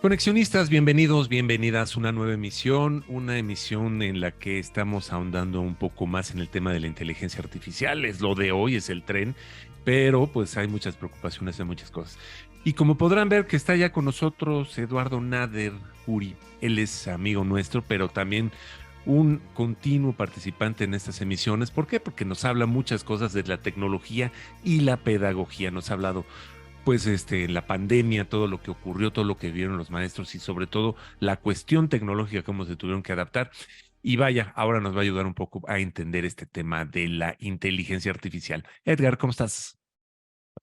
Conexionistas, bienvenidos, bienvenidas a una nueva emisión, una emisión en la que estamos ahondando un poco más en el tema de la inteligencia artificial. Es lo de hoy, es el tren, pero pues hay muchas preocupaciones de muchas cosas. Y como podrán ver que está ya con nosotros Eduardo Nader Uri, él es amigo nuestro, pero también un continuo participante en estas emisiones. ¿Por qué? Porque nos habla muchas cosas de la tecnología y la pedagogía. Nos ha hablado pues en la pandemia, todo lo que ocurrió, todo lo que vieron los maestros y sobre todo la cuestión tecnológica, cómo se tuvieron que adaptar. Y vaya, ahora nos va a ayudar un poco a entender este tema de la inteligencia artificial. Edgar, ¿cómo estás?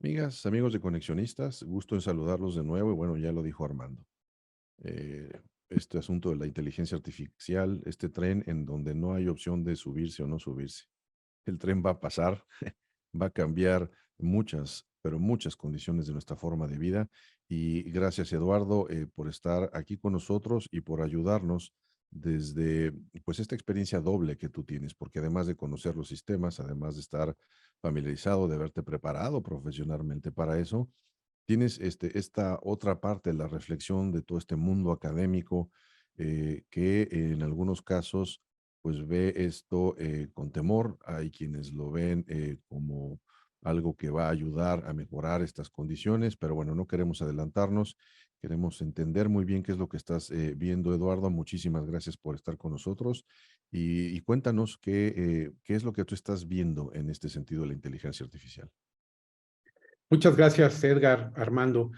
Amigas, amigos de Conexionistas, gusto en saludarlos de nuevo y bueno, ya lo dijo Armando. Eh, este asunto de la inteligencia artificial, este tren en donde no hay opción de subirse o no subirse. El tren va a pasar, va a cambiar muchas, pero muchas condiciones de nuestra forma de vida. Y gracias, Eduardo, por estar aquí con nosotros y por ayudarnos desde pues esta experiencia doble que tú tienes, porque además de conocer los sistemas, además de estar familiarizado, de haberte preparado profesionalmente para eso, tienes esta otra parte de la reflexión de todo este mundo académico que en algunos casos pues ve esto con temor. Hay quienes lo ven como algo que va a ayudar a mejorar estas condiciones, pero bueno, no queremos adelantarnos, queremos entender muy bien qué es lo que estás viendo, Eduardo. Muchísimas gracias por estar con nosotros y cuéntanos qué es lo que tú estás viendo en este sentido de la inteligencia artificial. Muchas gracias, Edgar, Armando.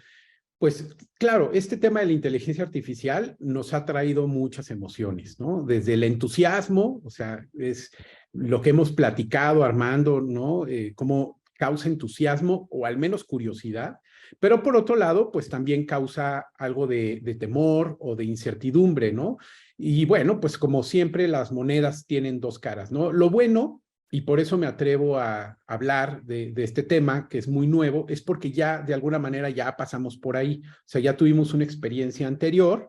Pues claro, este tema de la inteligencia artificial nos ha traído muchas emociones, ¿no? Desde el entusiasmo, o sea, es lo que hemos platicado, Armando, ¿no? Cómo causa entusiasmo o al menos curiosidad, pero por otro lado, pues también causa algo de temor o de incertidumbre, ¿no? Y bueno, pues como siempre, las monedas tienen dos caras, ¿no? Lo bueno y por eso me atrevo a hablar de este tema, que es muy nuevo, es porque ya de alguna manera ya pasamos por ahí. O sea, ya tuvimos una experiencia anterior,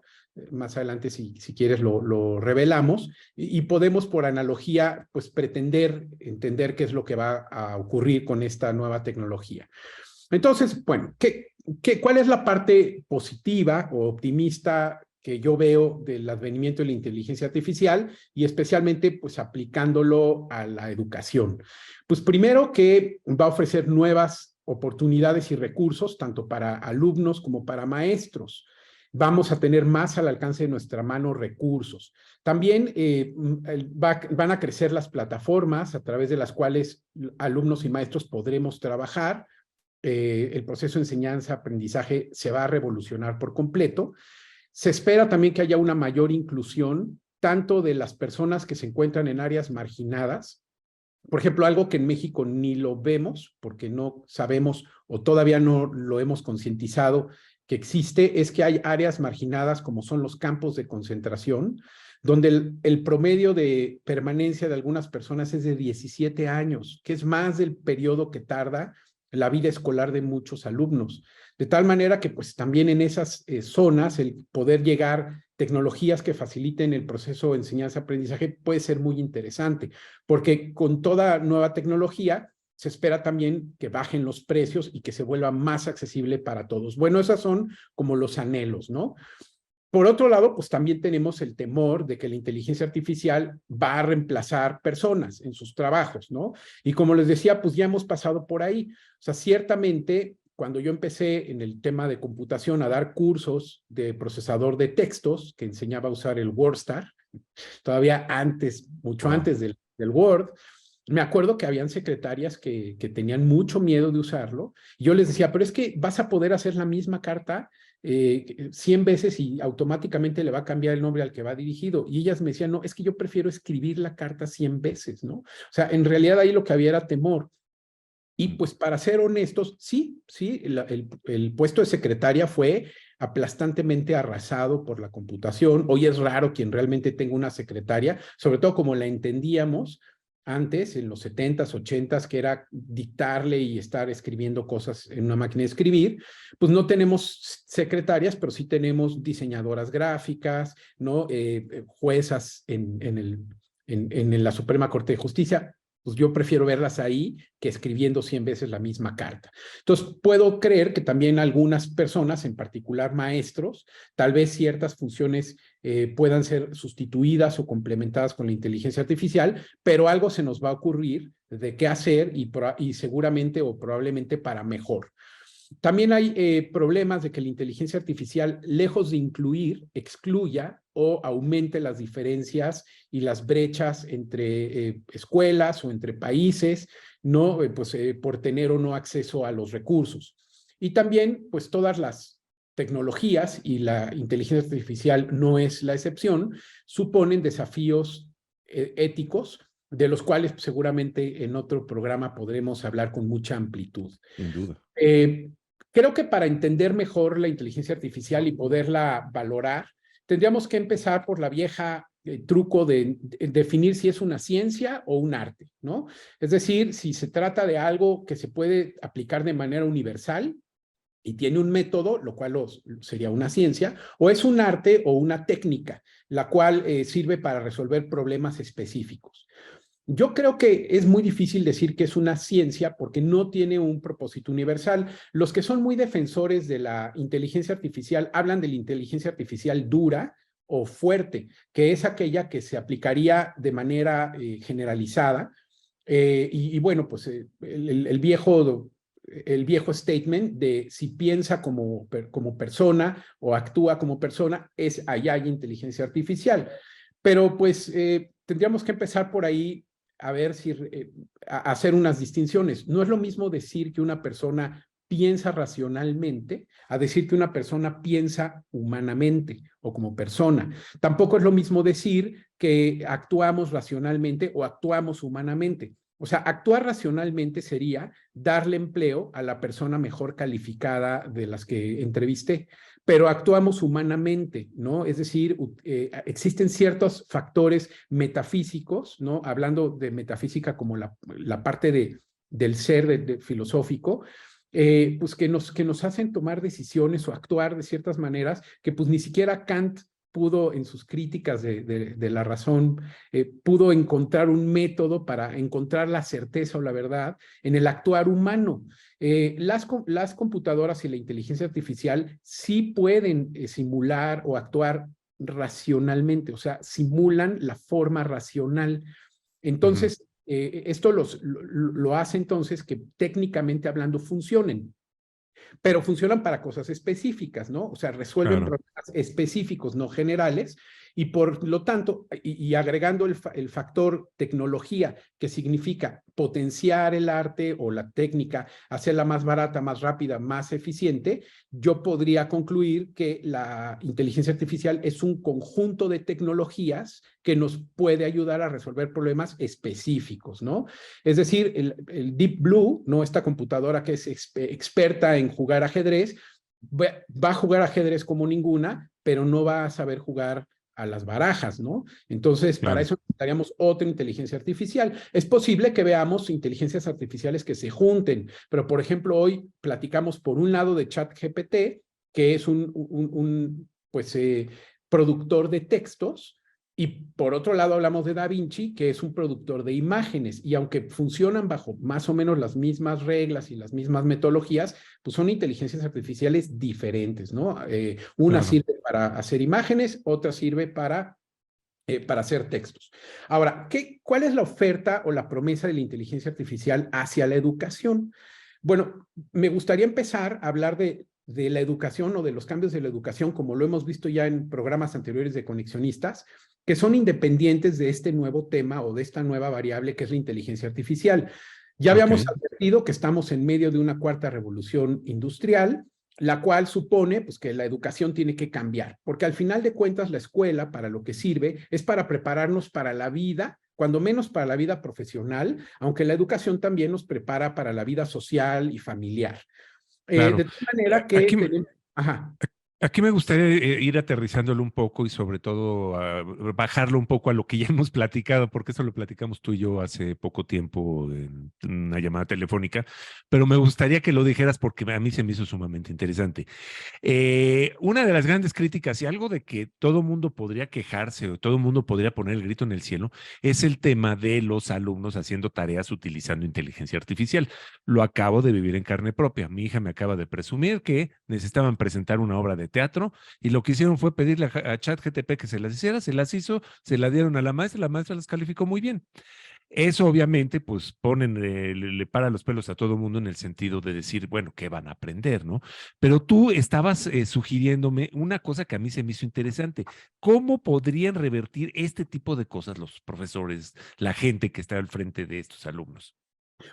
más adelante si quieres lo revelamos, y podemos por analogía pues pretender entender qué es lo que va a ocurrir con esta nueva tecnología. Entonces, bueno, ¿cuál es la parte positiva o optimista que yo veo del advenimiento de la inteligencia artificial y especialmente pues aplicándolo a la educación? Pues primero que va a ofrecer nuevas oportunidades y recursos tanto para alumnos como para maestros. Vamos a tener más al alcance de nuestra mano recursos. También van a crecer las plataformas a través de las cuales alumnos y maestros podremos trabajar. El proceso de enseñanza-aprendizaje se va a revolucionar por completo. Se espera también que haya una mayor inclusión, tanto de las personas que se encuentran en áreas marginadas. Por ejemplo, algo que en México ni lo vemos, porque no sabemos o todavía no lo hemos concientizado que existe, es que hay áreas marginadas como son los campos de concentración, donde el promedio de permanencia de algunas personas es de 17 años, que es más del periodo que tarda la vida escolar de muchos alumnos. De tal manera que pues también en esas zonas el poder llegar tecnologías que faciliten el proceso de enseñanza-aprendizaje puede ser muy interesante, porque con toda nueva tecnología se espera también que bajen los precios y que se vuelva más accesible para todos. Bueno, esos son como los anhelos, ¿no? Por otro lado, pues también tenemos el temor de que la inteligencia artificial va a reemplazar personas en sus trabajos, ¿no? Y como les decía, pues ya hemos pasado por ahí. O sea, ciertamente, cuando yo empecé en el tema de computación a dar cursos de procesador de textos, que enseñaba a usar el WordStar, todavía antes, mucho Wow. antes del Word, me acuerdo que habían secretarias que tenían mucho miedo de usarlo. Y yo les decía, pero es que vas a poder hacer la misma carta 100 veces y automáticamente le va a cambiar el nombre al que va dirigido. Y ellas me decían, no, es que yo prefiero escribir la carta 100 veces, ¿no? O sea, en realidad ahí lo que había era temor. Y pues para ser honestos, sí, el puesto de secretaria fue aplastantemente arrasado por la computación. Hoy es raro quien realmente tenga una secretaria, sobre todo como la entendíamos antes, en los 70s, 80s, que era dictarle y estar escribiendo cosas en una máquina de escribir. Pues no tenemos secretarias, pero sí tenemos diseñadoras gráficas, ¿no? Juezas en la Suprema Corte de Justicia. pues yo prefiero verlas ahí que escribiendo 100 veces la misma carta. Entonces, puedo creer que también algunas personas, en particular maestros, tal vez ciertas funciones puedan ser sustituidas o complementadas con la inteligencia artificial, pero algo se nos va a ocurrir de qué hacer y seguramente o probablemente para mejor. También hay problemas de que la inteligencia artificial, lejos de incluir, excluya o aumente las diferencias y las brechas entre escuelas o entre países, ¿no? Por tener o no acceso a los recursos. Y también, pues todas las tecnologías, y la inteligencia artificial no es la excepción, suponen desafíos éticos, de los cuales seguramente en otro programa podremos hablar con mucha amplitud. Sin duda. Creo que para entender mejor la inteligencia artificial y poderla valorar, tendríamos que empezar por la vieja truco de definir si es una ciencia o un arte, ¿no? Es decir, si se trata de algo que se puede aplicar de manera universal y tiene un método, lo cual sería una ciencia, o es un arte o una técnica, la cual sirve para resolver problemas específicos. Yo creo que es muy difícil decir que es una ciencia porque no tiene un propósito universal. Los que son muy defensores de la inteligencia artificial hablan de la inteligencia artificial dura o fuerte, que es aquella que se aplicaría de manera generalizada. Bueno, pues el viejo statement de si piensa como persona o actúa como persona, allá hay inteligencia artificial. Pero pues tendríamos que empezar por ahí a ver si a hacer unas distinciones. No es lo mismo decir que una persona piensa racionalmente a decir que una persona piensa humanamente o como persona. Tampoco es lo mismo decir que actuamos racionalmente o actuamos humanamente. O sea, actuar racionalmente sería darle empleo a la persona mejor calificada de las que entrevisté, pero actuamos humanamente, ¿no? Es decir, existen ciertos factores metafísicos, ¿no? Hablando de metafísica como la parte del ser filosófico, pues que nos hacen tomar decisiones o actuar de ciertas maneras que pues ni siquiera Kant pudo en sus críticas de la razón, pudo encontrar un método para encontrar la certeza o la verdad en el actuar humano. Las computadoras y la inteligencia artificial sí pueden simular o actuar racionalmente, o sea, simulan la forma racional. Entonces, esto lo hace entonces que técnicamente hablando funcionen. Pero funcionan para cosas específicas, ¿no? O sea, resuelven problemas específicos, no generales, y por lo tanto, y agregando el factor tecnología, que significa potenciar el arte o la técnica, hacerla más barata, más rápida, más eficiente, yo podría concluir que la inteligencia artificial es un conjunto de tecnologías que nos puede ayudar a resolver problemas específicos, ¿no? Es decir, el Deep Blue, ¿no? Esta computadora que es experta en jugar ajedrez, va a jugar ajedrez como ninguna, pero no va a saber jugar a las barajas, ¿no? Entonces, para eso necesitaríamos otra inteligencia artificial. Es posible que veamos inteligencias artificiales que se junten, pero por ejemplo, hoy platicamos por un lado de ChatGPT, que es un productor de textos, y por otro lado hablamos de DaVinci, que es un productor de imágenes, y aunque funcionan bajo más o menos las mismas reglas y las mismas metodologías, pues son inteligencias artificiales diferentes, ¿no? Una sirve para hacer imágenes, otra sirve para hacer textos. Ahora, ¿cuál es la oferta o la promesa de la inteligencia artificial hacia la educación? Bueno, me gustaría empezar a hablar de la educación o de los cambios de la educación, como lo hemos visto ya en programas anteriores de Conexionistas, que son independientes de este nuevo tema o de esta nueva variable que es la inteligencia artificial. Ya habíamos advertido que estamos en medio de una cuarta revolución industrial, la cual supone pues, que la educación tiene que cambiar, porque al final de cuentas la escuela para lo que sirve es para prepararnos para la vida, cuando menos para la vida profesional, aunque la educación también nos prepara para la vida social y familiar. De tal manera que... Ajá. Aquí me gustaría ir aterrizándolo un poco y sobre todo bajarlo un poco a lo que ya hemos platicado, porque eso lo platicamos tú y yo hace poco tiempo en una llamada telefónica, pero me gustaría que lo dijeras porque a mí se me hizo sumamente interesante. Una de las grandes críticas y algo de que todo mundo podría quejarse o todo mundo podría poner el grito en el cielo es el tema de los alumnos haciendo tareas utilizando inteligencia artificial. Lo acabo de vivir en carne propia. Mi hija me acaba de presumir que necesitaban presentar una obra de teatro y lo que hicieron fue pedirle a ChatGPT que se las hiciera, se las hizo, se la dieron a la maestra las calificó muy bien. Eso obviamente pues le para los pelos a todo el mundo en el sentido de decir, bueno, ¿qué van a aprender, no? Pero tú estabas sugiriéndome una cosa que a mí se me hizo interesante. ¿Cómo podrían revertir este tipo de cosas los profesores, la gente que está al frente de estos alumnos?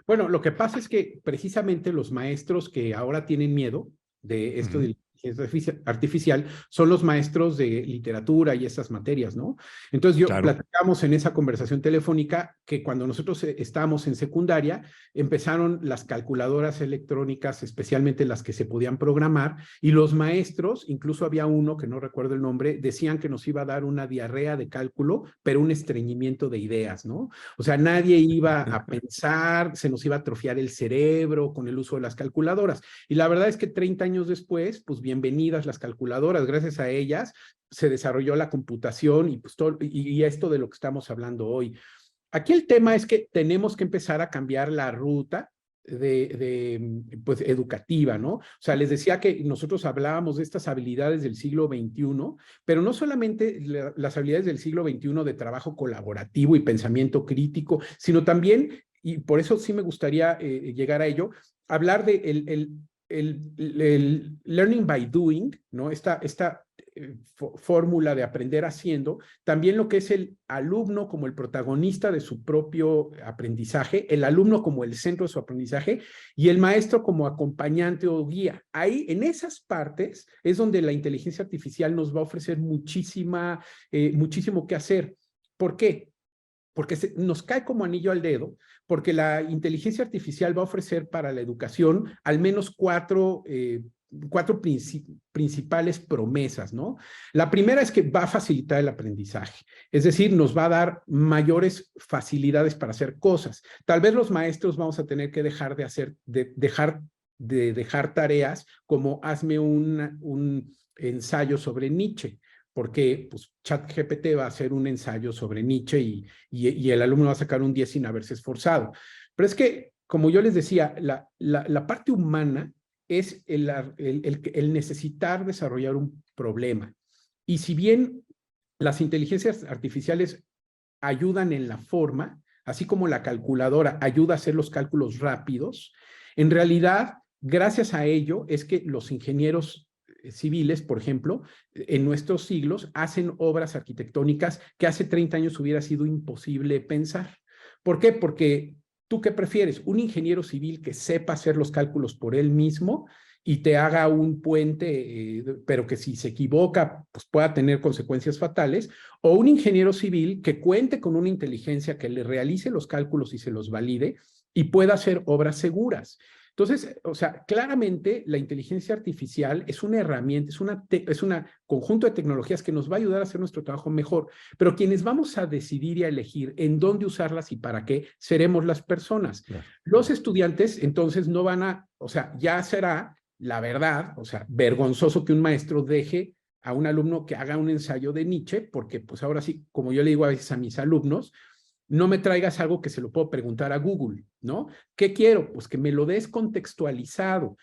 Bueno, lo que pasa es que precisamente los maestros que ahora tienen miedo de esto de Ujú, la inteligencia artificial son los maestros de literatura y esas materias, ¿no? Entonces yo claro. platicamos en esa conversación telefónica que cuando nosotros estábamos en secundaria, empezaron las calculadoras electrónicas, especialmente las que se podían programar, y los maestros, incluso había uno que no recuerdo el nombre, decían que nos iba a dar una diarrea de cálculo, pero un estreñimiento de ideas, ¿no? O sea, nadie iba a pensar, se nos iba a atrofiar el cerebro con el uso de las calculadoras. Y la verdad es que 30 años después, pues bienvenidas las calculadoras, gracias a ellas se desarrolló la computación y, pues, todo, y esto de lo que estamos hablando hoy. Aquí el tema es que tenemos que empezar a cambiar la ruta pues, educativa, ¿no? O sea, les decía que nosotros hablábamos de estas habilidades del siglo XXI, pero no solamente las habilidades del siglo XXI de trabajo colaborativo y pensamiento crítico, sino también, y por eso sí me gustaría llegar a ello, hablar de el learning by doing, ¿no? Esta fórmula de aprender haciendo, también lo que es el alumno como el protagonista de su propio aprendizaje, el alumno como el centro de su aprendizaje y el maestro como acompañante o guía. Ahí, en esas partes, es donde la inteligencia artificial nos va a ofrecer muchísimo que hacer. ¿Por qué? Porque nos cae como anillo al dedo, porque la inteligencia artificial va a ofrecer para la educación al menos cuatro principales promesas, ¿no? La primera es que va a facilitar el aprendizaje, es decir, nos va a dar mayores facilidades para hacer cosas. Tal vez los maestros vamos a tener que dejar de dejar tareas como hazme un ensayo sobre Nietzsche, porque pues, ChatGPT va a hacer un ensayo sobre Nietzsche y el alumno va a sacar un 10 sin haberse esforzado. Pero es que, como yo les decía, la parte humana es el necesitar desarrollar un problema. Y si bien las inteligencias artificiales ayudan en la forma, así como la calculadora ayuda a hacer los cálculos rápidos, en realidad, gracias a ello, es que los ingenieros civiles, por ejemplo, en nuestros siglos, hacen obras arquitectónicas que hace 30 años hubiera sido imposible pensar. ¿Por qué? Porque tú qué prefieres, un ingeniero civil que sepa hacer los cálculos por él mismo y te haga un puente, pero que si se equivoca, pues pueda tener consecuencias fatales, o un ingeniero civil que cuente con una inteligencia que le realice los cálculos y se los valide y pueda hacer obras seguras. Entonces, o sea, claramente la inteligencia artificial es una herramienta, es una conjunto de tecnologías que nos va a ayudar a hacer nuestro trabajo mejor, pero quienes vamos a decidir y a elegir en dónde usarlas y para qué, seremos las personas. Claro. Los estudiantes entonces no van a, o sea, ya será la verdad, o sea, vergonzoso que un maestro deje a un alumno que haga un ensayo de Nietzsche, porque pues ahora sí, como yo le digo a veces a mis alumnos, no me traigas algo que se lo puedo preguntar a Google, ¿no? ¿Qué quiero? Pues que me lo des contextualizado,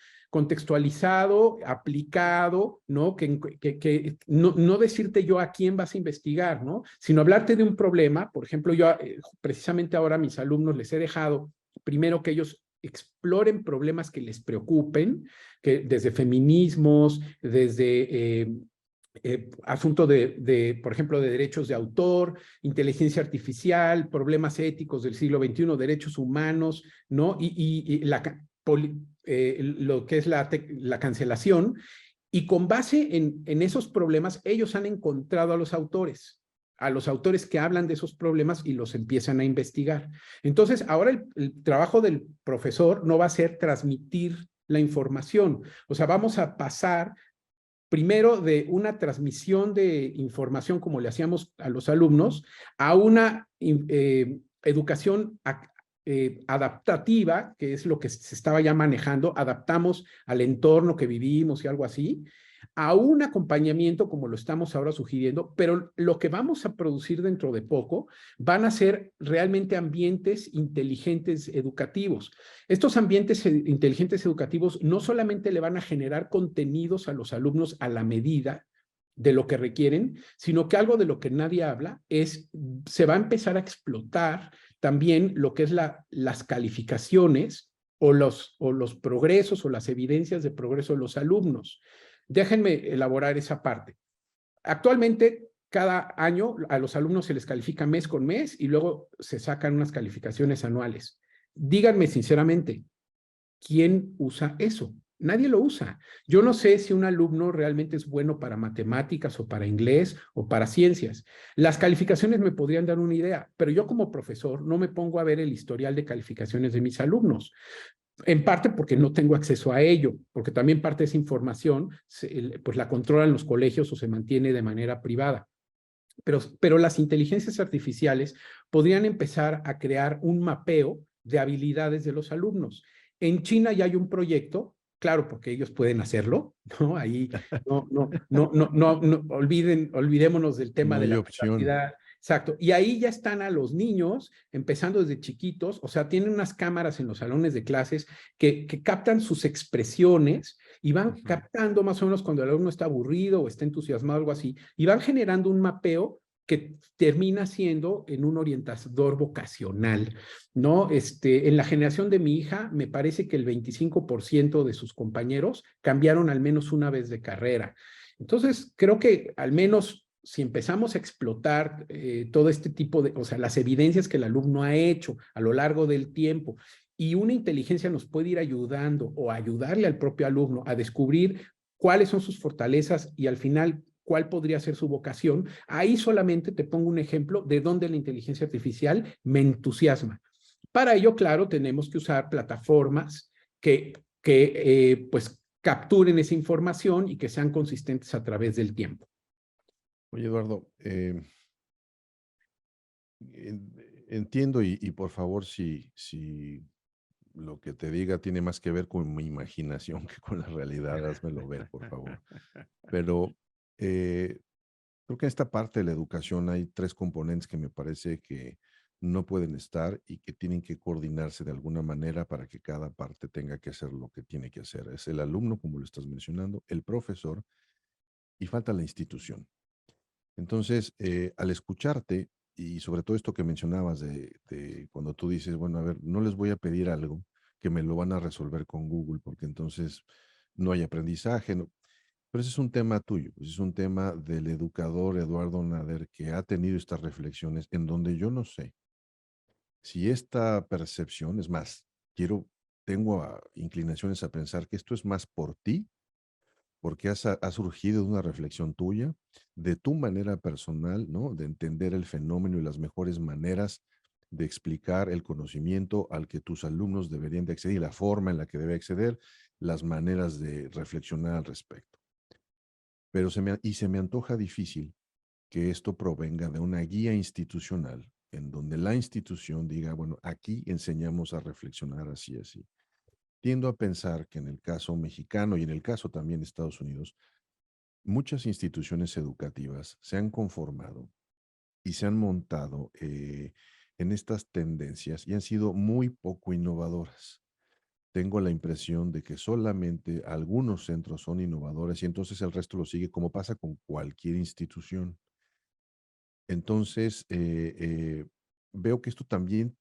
aplicado, ¿no? Que no decirte yo a quién vas a investigar, ¿no? Sino hablarte de un problema. Por ejemplo, yo precisamente ahora a mis alumnos les he dejado primero que ellos exploren problemas que les preocupen, que desde feminismos, desde asunto por ejemplo, de derechos de autor, inteligencia artificial, problemas éticos del siglo XXI, derechos humanos, ¿no? Y lo que es la cancelación. Y con base en esos problemas, ellos han encontrado a los autores que hablan de esos problemas y los empiezan a investigar. Entonces, ahora el trabajo del profesor no va a ser transmitir la información, o sea, vamos a pasar primero de una transmisión de información como le hacíamos a los alumnos, a una educación adaptativa, que es lo que se estaba ya manejando, adaptamos al entorno que vivimos y algo así, a un acompañamiento como lo estamos ahora sugiriendo, pero lo que vamos a producir dentro de poco van a ser realmente ambientes inteligentes educativos. Estos ambientes inteligentes educativos no solamente le van a generar contenidos a los alumnos a la medida de lo que requieren, sino que algo de lo que nadie habla es, se va a empezar a explotar también lo que es las calificaciones o los progresos o las evidencias de progreso de los alumnos. Déjenme elaborar esa parte. Actualmente, cada año a los alumnos se les califica mes con mes y luego se sacan unas calificaciones anuales. Díganme sinceramente, ¿quién usa eso? Nadie lo usa. Yo no sé si un alumno realmente es bueno para matemáticas o para inglés o para ciencias. Las calificaciones me podrían dar una idea, pero yo como profesor no me pongo a ver el historial de calificaciones de mis alumnos. En parte porque no tengo acceso a ello, porque también parte de esa información pues la controlan los colegios o se mantiene de manera privada. Pero las inteligencias artificiales podrían empezar a crear un mapeo de habilidades de los alumnos. En China ya hay un proyecto, claro, porque ellos pueden hacerlo, ¿no? Ahí no olvidémonos del tema No de hay la opción. privacidad. Exacto. Y ahí ya están a los niños, empezando desde chiquitos, o sea, tienen unas cámaras en los salones de clases que captan sus expresiones y van captando más o menos cuando el alumno está aburrido o está entusiasmado, algo así, y van generando un mapeo que termina siendo en un orientador vocacional, ¿no? En la generación de mi hija, me parece que el 25% de sus compañeros cambiaron al menos una vez de carrera. Entonces, creo que al menos si empezamos a explotar todo este tipo de, o sea, las evidencias que el alumno ha hecho a lo largo del tiempo, y una inteligencia nos puede ir ayudando o ayudarle al propio alumno a descubrir cuáles son sus fortalezas y al final cuál podría ser su vocación, ahí solamente te pongo un ejemplo de dónde la inteligencia artificial me entusiasma. Para ello, claro, tenemos que usar plataformas que pues capturen esa información y que sean consistentes a través del tiempo. Oye, Eduardo, entiendo y por favor, si lo que te diga tiene más que ver con mi imaginación que con la realidad, házmelo ver, por favor. Pero creo que en esta parte de la educación hay tres componentes que me parece que no pueden estar y que tienen que coordinarse de alguna manera para que cada parte tenga que hacer lo que tiene que hacer. Es el alumno, como lo estás mencionando, el profesor y falta la institución. Entonces, al escucharte y sobre todo esto que mencionabas de cuando tú dices, bueno, a ver, no les voy a pedir algo que me lo van a resolver con Google porque entonces no hay aprendizaje, no. Pero ese es un tema tuyo, pues es un tema del educador Eduardo Nader que ha tenido estas reflexiones en donde yo no sé si esta percepción, es más, tengo inclinaciones a pensar que esto es más por ti porque ha surgido de una reflexión tuya, de tu manera personal, ¿no? De entender el fenómeno y las mejores maneras de explicar el conocimiento al que tus alumnos deberían de acceder y la forma en la que debe acceder, las maneras de reflexionar al respecto. Pero se me antoja difícil que esto provenga de una guía institucional en donde la institución diga, bueno, aquí enseñamos a reflexionar así, así. Tiendo a pensar que en el caso mexicano y en el caso también de Estados Unidos, muchas instituciones educativas se han conformado y se han montado en estas tendencias y han sido muy poco innovadoras. Tengo la impresión de que solamente algunos centros son innovadores y entonces el resto lo sigue como pasa con cualquier institución. Entonces, veo que esto también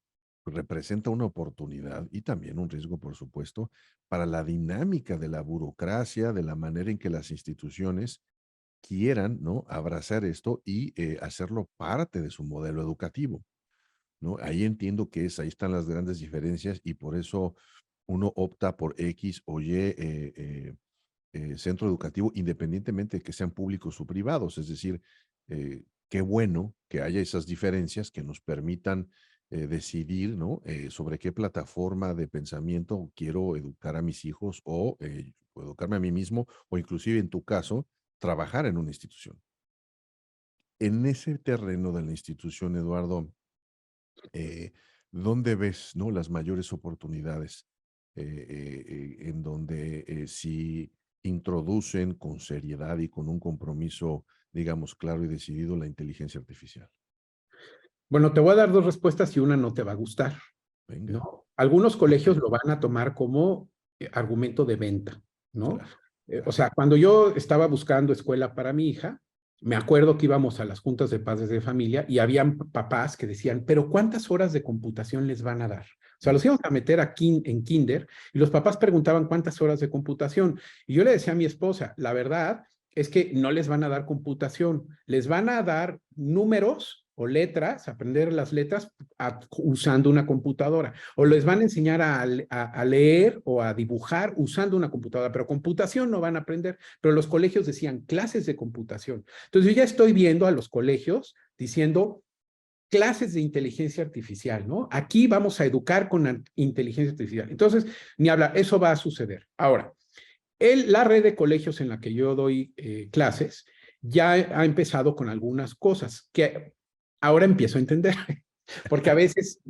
representa una oportunidad y también un riesgo, por supuesto, para la dinámica de la burocracia, de la manera en que las instituciones quieran, ¿no? Abrazar esto y hacerlo parte de su modelo educativo, ¿no? Ahí entiendo que ahí están las grandes diferencias y por eso uno opta por X o Y centro educativo, independientemente de que sean públicos o privados. Es decir, qué bueno que haya esas diferencias que nos permitan decidir, ¿no? Sobre qué plataforma de pensamiento quiero educar a mis hijos o educarme a mí mismo, o inclusive en tu caso, trabajar en una institución. En ese terreno de la institución, Eduardo, ¿dónde ves, ¿no?, las mayores oportunidades en donde si introducen con seriedad y con un compromiso, digamos, claro y decidido la inteligencia artificial? Bueno, te voy a dar dos respuestas y una no te va a gustar, Venga. ¿no? Algunos colegios lo van a tomar como argumento de venta, ¿no? Claro, O sea, cuando yo estaba buscando escuela para mi hija, me acuerdo que íbamos a las juntas de padres de familia y habían papás que decían, pero ¿cuántas horas de computación les van a dar? O sea, los íbamos a meter aquí en kinder y los papás preguntaban cuántas horas de computación. Y yo le decía a mi esposa, la verdad es que no les van a dar computación, les van a dar números o letras, aprender las letras usando una computadora, o les van a enseñar a leer o a dibujar usando una computadora, pero computación no van a aprender, pero los colegios decían clases de computación. Entonces yo ya estoy viendo a los colegios diciendo clases de inteligencia artificial, ¿no? Aquí vamos a educar con inteligencia artificial. Entonces, ni hablar, eso va a suceder. Ahora, la red de colegios en la que yo doy clases ya ha empezado con algunas cosas que ahora empiezo a entender, porque a veces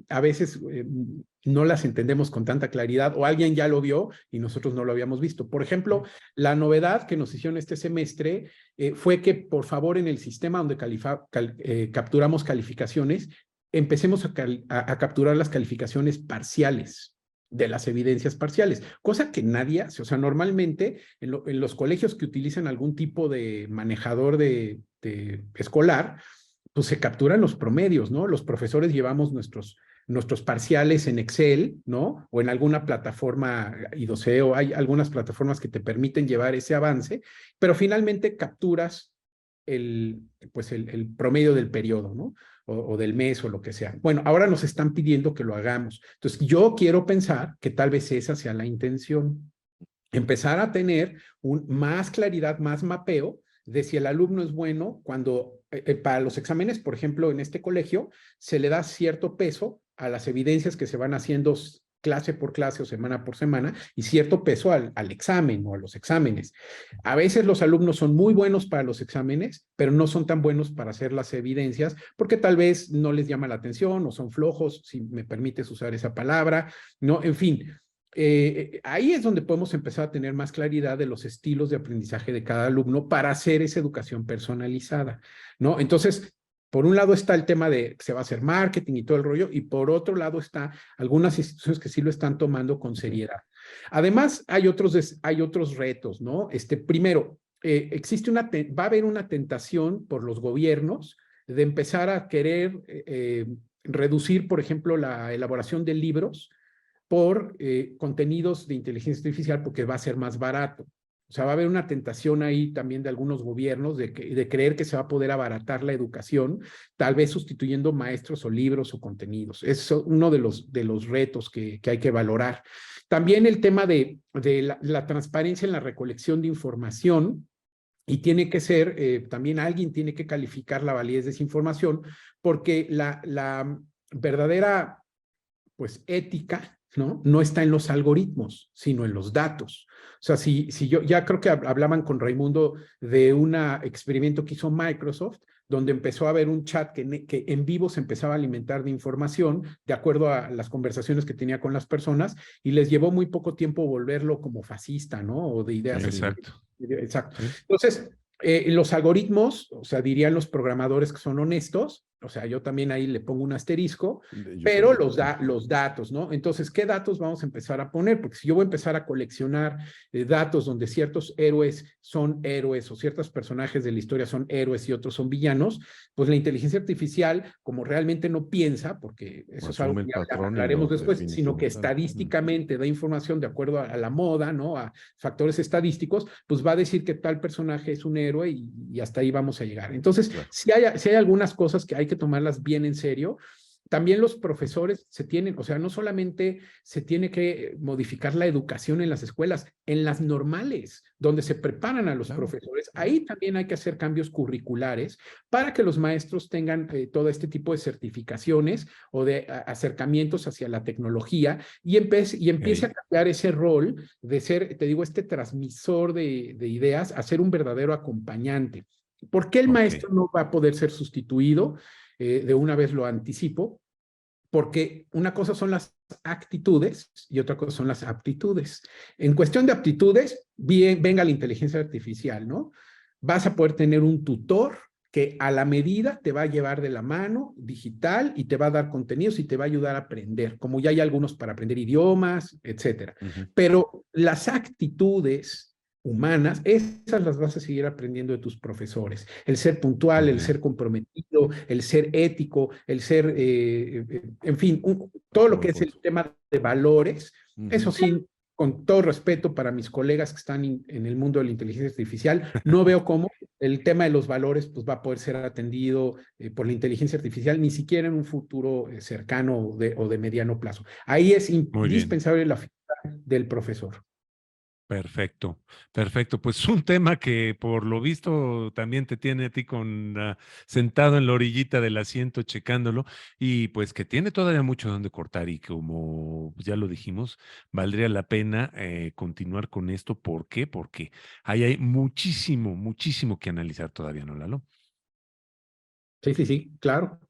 no las entendemos con tanta claridad o alguien ya lo vio y nosotros no lo habíamos visto. Por ejemplo, la novedad que nos hicieron este semestre fue que, por favor, en el sistema donde capturamos calificaciones, empecemos a capturar las calificaciones parciales de las evidencias parciales, cosa que nadie hace. O sea, normalmente en los colegios que utilizan algún tipo de manejador de escolar, pues se capturan los promedios, ¿no? Los profesores llevamos nuestros parciales en Excel, ¿no? O en alguna plataforma idoceo, hay algunas plataformas que te permiten llevar ese avance, pero finalmente capturas pues el promedio del periodo, ¿no? O del mes o lo que sea. Bueno, ahora nos están pidiendo que lo hagamos. Entonces, yo quiero pensar que tal vez esa sea la intención. Empezar a tener más claridad, más mapeo de si el alumno es bueno cuando para los exámenes, por ejemplo, en este colegio, se le da cierto peso a las evidencias que se van haciendo clase por clase o semana por semana y cierto peso al examen o a los exámenes. A veces los alumnos son muy buenos para los exámenes, pero no son tan buenos para hacer las evidencias porque tal vez no les llama la atención o son flojos, si me permites usar esa palabra, ¿no? En fin, ahí es donde podemos empezar a tener más claridad de los estilos de aprendizaje de cada alumno para hacer esa educación personalizada, ¿no? Entonces, por un lado está el tema de que se va a hacer marketing y todo el rollo, y por otro lado está algunas instituciones que sí lo están tomando con seriedad. Además, hay otros retos, ¿no? Primero, va a haber una tentación por los gobiernos de empezar a querer reducir, por ejemplo, la elaboración de libros por contenidos de inteligencia artificial porque va a ser más barato. O sea, va a haber una tentación ahí también de algunos gobiernos de creer que se va a poder abaratar la educación, tal vez sustituyendo maestros o libros o contenidos. Es uno de los retos que hay que valorar. También el tema de la transparencia en la recolección de información, y tiene que ser, también alguien tiene que calificar la validez de esa información, porque la verdadera, pues, ética, ¿no? No está en los algoritmos, sino en los datos. O sea, si yo ya creo que hablaban con Raimundo de un experimento que hizo Microsoft, donde empezó a haber un chat que en vivo se empezaba a alimentar de información de acuerdo a las conversaciones que tenía con las personas y les llevó muy poco tiempo volverlo como fascista, ¿no? O de ideas. Exacto. Exacto. Sí. Entonces, los algoritmos, o sea, dirían los programadores que son honestos, o sea, yo también ahí le pongo un asterisco, pero los datos, ¿no? Entonces, ¿qué datos vamos a empezar a poner? Porque si yo voy a empezar a coleccionar datos donde ciertos héroes son héroes o ciertos personajes de la historia son héroes y otros son villanos, pues la inteligencia artificial, como realmente no piensa, porque eso es algo que ya hablaremos después, sino que estadísticamente da información de acuerdo a la moda, ¿no? A factores estadísticos, pues va a decir que tal personaje es un héroe y hasta ahí vamos a llegar. Entonces, claro, si hay algunas cosas que hay que tomarlas bien en serio. también los profesores o sea, no solamente se tiene que modificar la educación en las escuelas, en las normales, donde se preparan a los profesores, ahí también hay que hacer cambios curriculares para que los maestros tengan todo este tipo de certificaciones o de acercamientos hacia la tecnología y empiece a cambiar ese rol de ser, te digo, este transmisor de ideas a ser un verdadero acompañante. ¿Por qué el maestro no va a poder ser sustituido? De una vez lo anticipo, porque una cosa son las actitudes y otra cosa son las aptitudes. En cuestión de aptitudes, venga la inteligencia artificial, ¿no? Vas a poder tener un tutor que a la medida te va a llevar de la mano digital y te va a dar contenidos y te va a ayudar a aprender, como ya hay algunos para aprender idiomas, etcétera. Pero las actitudes humanas, esas las vas a seguir aprendiendo de tus profesores. El ser puntual, el ser comprometido, el ser ético, el ser, en fin, todo lo que es el tema de valores. Eso sí, con todo respeto para mis colegas que están en el mundo de la inteligencia artificial, no veo cómo el tema de los valores pues, va a poder ser atendido por la inteligencia artificial, ni siquiera en un futuro cercano o de mediano plazo. Ahí es indispensable la figura del profesor. Perfecto, perfecto. Pues un tema que por lo visto también te tiene a ti sentado en la orillita del asiento checándolo y pues que tiene todavía mucho donde cortar y como ya lo dijimos, valdría la pena continuar con esto. ¿Por qué? Porque ahí hay muchísimo, muchísimo que analizar todavía, ¿no, Lalo? Sí, claro.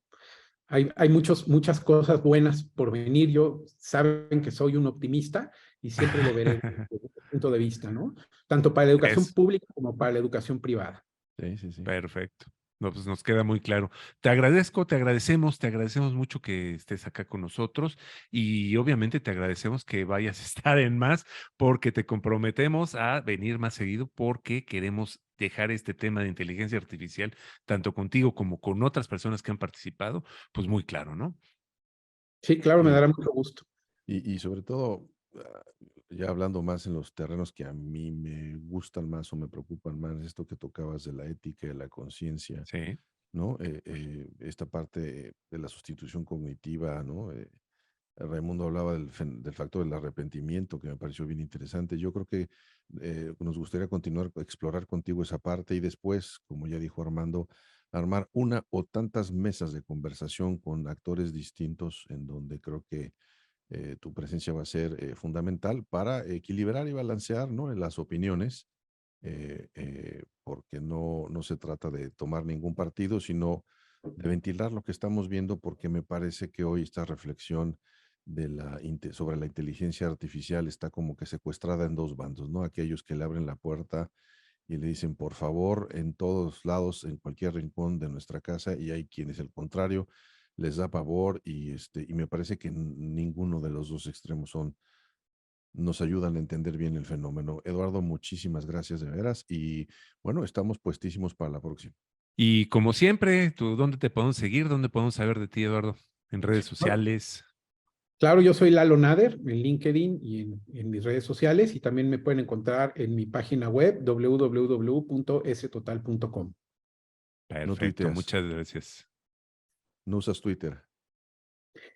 Hay muchas cosas buenas por venir. Yo saben que soy un optimista y siempre lo veré desde ese punto de vista, ¿no? Tanto para la educación pública como para la educación privada. Sí. Perfecto. No, pues nos queda muy claro. Te agradecemos mucho que estés acá con nosotros y obviamente te agradecemos que vayas a estar en más porque te comprometemos a venir más seguido porque queremos dejar este tema de inteligencia artificial, tanto contigo como con otras personas que han participado, pues muy claro, ¿no? Sí, claro, me dará mucho gusto. Y sobre todo, ya hablando más en los terrenos que a mí me gustan más o me preocupan más, esto que tocabas de la ética y de la conciencia, Sí. ¿no? Esta parte de la sustitución cognitiva, ¿no? Raimundo hablaba del factor del arrepentimiento, que me pareció bien interesante. Yo creo que nos gustaría continuar a explorar contigo esa parte y después, como ya dijo Armando, armar una o tantas mesas de conversación con actores distintos en donde creo que tu presencia va a ser fundamental para equilibrar y balancear, ¿no? En las opiniones, porque no se trata de tomar ningún partido, sino de ventilar lo que estamos viendo, porque me parece que hoy esta reflexión sobre la inteligencia artificial está como que secuestrada en dos bandos, ¿no? Aquellos que le abren la puerta y le dicen, por favor, en todos lados, en cualquier rincón de nuestra casa, y hay quienes, al contrario, les da pavor y me parece que ninguno de los dos extremos nos ayudan a entender bien el fenómeno. Eduardo, muchísimas gracias de veras y bueno, estamos puestísimos para la próxima. Y como siempre, ¿dónde te podemos seguir? ¿Dónde podemos saber de ti, Eduardo? En redes sociales. Claro, yo soy Lalo Nader en LinkedIn y en mis redes sociales y también me pueden encontrar en mi página web www.stotal.com. Perfecto, No muchas gracias. ¿No usas Twitter?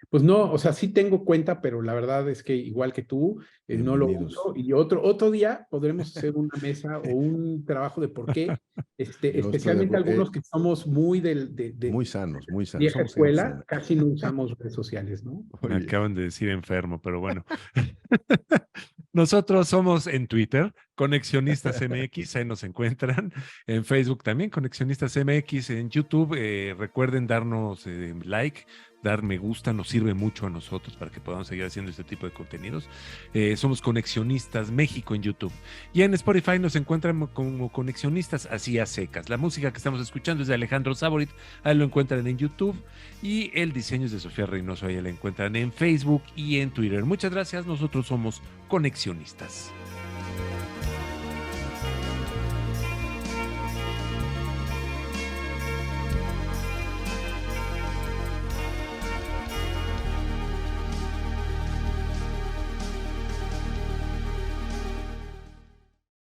Pues no, o sea, sí tengo cuenta, pero la verdad es que igual que tú, no lo uso. Y otro día podremos hacer una mesa o un trabajo de por qué, especialmente algunos que somos muy muy sanos, vieja somos escuela, casi no usamos redes sociales, ¿no? Me acaban de decir enfermo, pero bueno. Nosotros somos en Twitter, Conexionistas MX, ahí nos encuentran. En Facebook también, Conexionistas MX. En YouTube, recuerden darnos like, dar me gusta, nos sirve mucho a nosotros para que podamos seguir haciendo este tipo de contenidos. Somos Conexionistas México en YouTube. Y en Spotify nos encuentran como Conexionistas así a secas. La música que estamos escuchando es de Alejandro Saborit, ahí lo encuentran en YouTube. Y el diseño es de Sofía Reynoso, ahí la encuentran en Facebook y en Twitter. Muchas gracias, nosotros somos Conexionistas.